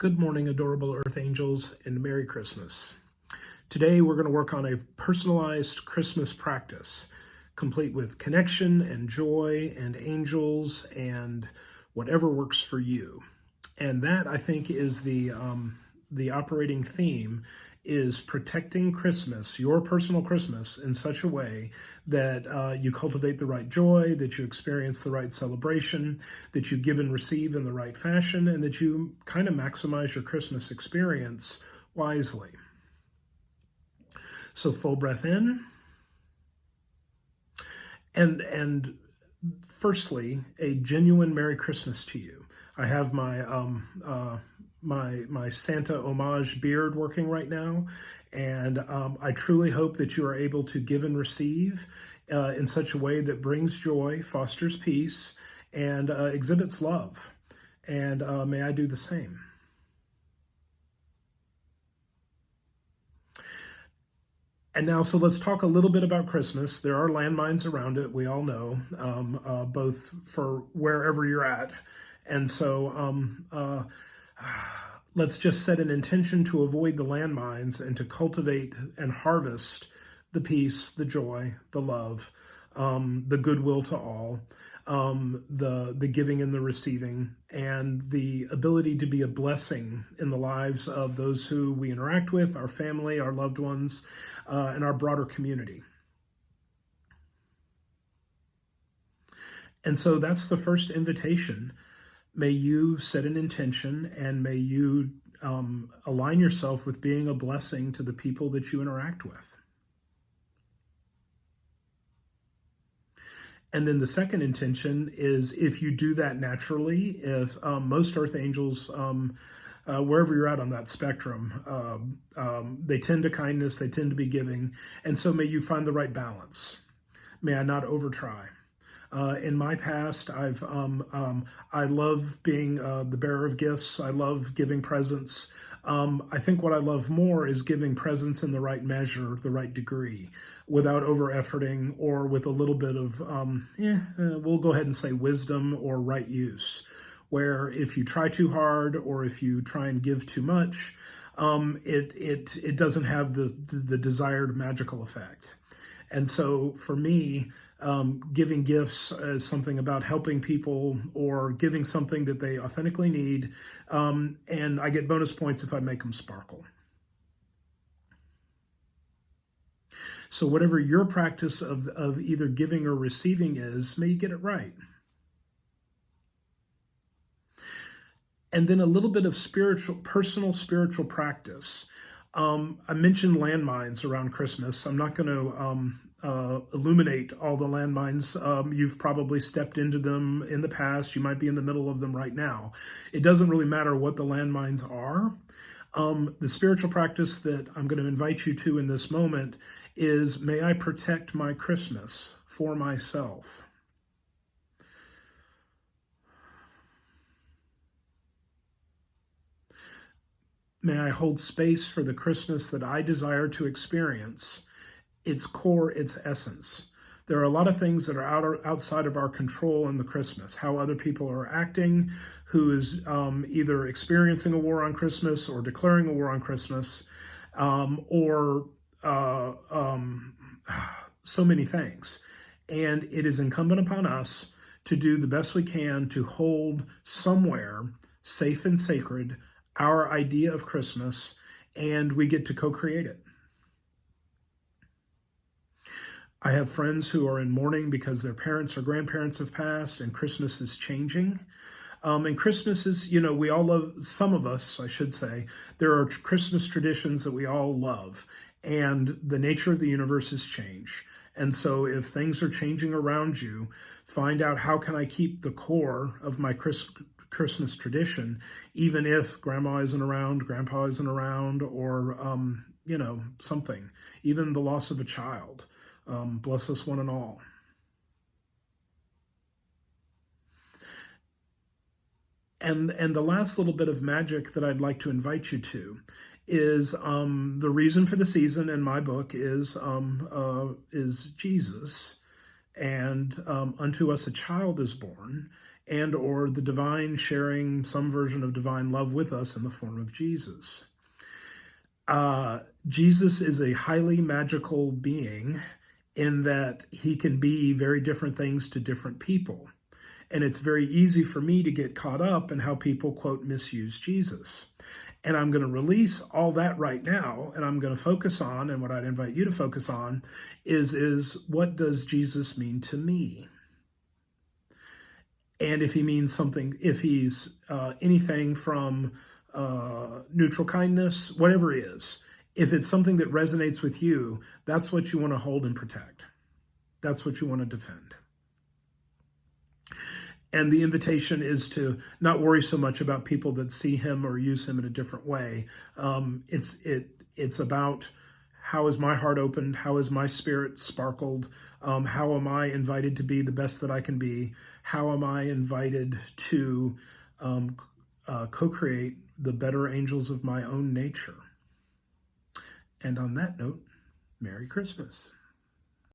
Good morning, adorable earth angels, and Merry Christmas. Today we're going to work on a personalized Christmas practice, complete with connection and joy and angels and whatever works for you. And that, I think, is the operating theme, is protecting Christmas, your personal Christmas, in such a way that you cultivate the right joy, that you experience the right celebration, that you give and receive in the right fashion, and that you kind of maximize your Christmas experience wisely. So full breath in. And firstly, a genuine Merry Christmas to you. I have my my Santa homage beard working right now, and I truly hope that you are able to give and receive in such a way that brings joy, fosters peace, and exhibits love. And may I do the same. And now, so let's talk a little bit about Christmas. There are landmines around it, we all know, both for wherever you're at. And so let's just set an intention to avoid the landmines and to cultivate and harvest the peace, the joy, the love, the goodwill to all, the giving and the receiving, and the ability to be a blessing in the lives of those who we interact with, our family, our loved ones, and our broader community. And so that's the first invitation. May you set an intention, and may you align yourself with being a blessing to the people that you interact with. And then the second intention is, if you do that naturally, if most earth angels, wherever you're at on that spectrum, they tend to kindness, they tend to be giving. And so may you find the right balance. May I not overtry. In my past, I love being the bearer of gifts. I love giving presents. I think what I love more is giving presents in the right measure, the right degree, without over-efforting, or with a little bit of, we'll go ahead and say wisdom or right use, where if you try too hard or if you try and give too much, it doesn't have the desired magical effect. And so for me, giving gifts is something about helping people or giving something that they authentically need. And I get bonus points if I make them sparkle. So whatever your practice of either giving or receiving is, may you get it right. And then a little bit of personal spiritual practice. I mentioned landmines around Christmas. I'm not going to illuminate all the landmines. You've probably stepped into them in the past. You might be in the middle of them right now. It doesn't really matter what the landmines are. The spiritual practice that I'm going to invite you to in this moment is, may I protect my Christmas for myself. May I hold space for the Christmas that I desire to experience, its core, its essence. There are a lot of things that are outside of our control in the Christmas, how other people are acting, who is either experiencing a war on Christmas or declaring a war on Christmas, or so many things. And it is incumbent upon us to do the best we can to hold somewhere safe and sacred our idea of Christmas, and we get to co-create it. I have friends who are in mourning because their parents or grandparents have passed, and Christmas is changing. And Christmas is, we all love, some of us, I should say, there are Christmas traditions that we all love, and the nature of the universe is change. And so if things are changing around you, find out, how can I keep the core of my Christmas tradition, even if grandma isn't around, grandpa isn't around, or, something, even the loss of a child. Bless us one and all. And the last little bit of magic that I'd like to invite you to is the reason for the season in my book is Jesus, and unto us a child is born, and or the divine sharing some version of divine love with us in the form of Jesus. Jesus is a highly magical being in that he can be very different things to different people. And it's very easy for me to get caught up in how people, quote, misuse Jesus. And I'm going to release all that right now, and I'm going to focus on, and what I'd invite you to focus on, is what does Jesus mean to me? And if he means something, if he's anything from neutral kindness, whatever it is, if it's something that resonates with you, that's what you want to hold and protect. That's what you want to defend. And the invitation is to not worry so much about people that see him or use him in a different way. It's about, how is my heart opened? How is my spirit sparkled? How am I invited to be the best that I can be? How am I invited to co-create the better angels of my own nature? And on that note, Merry Christmas.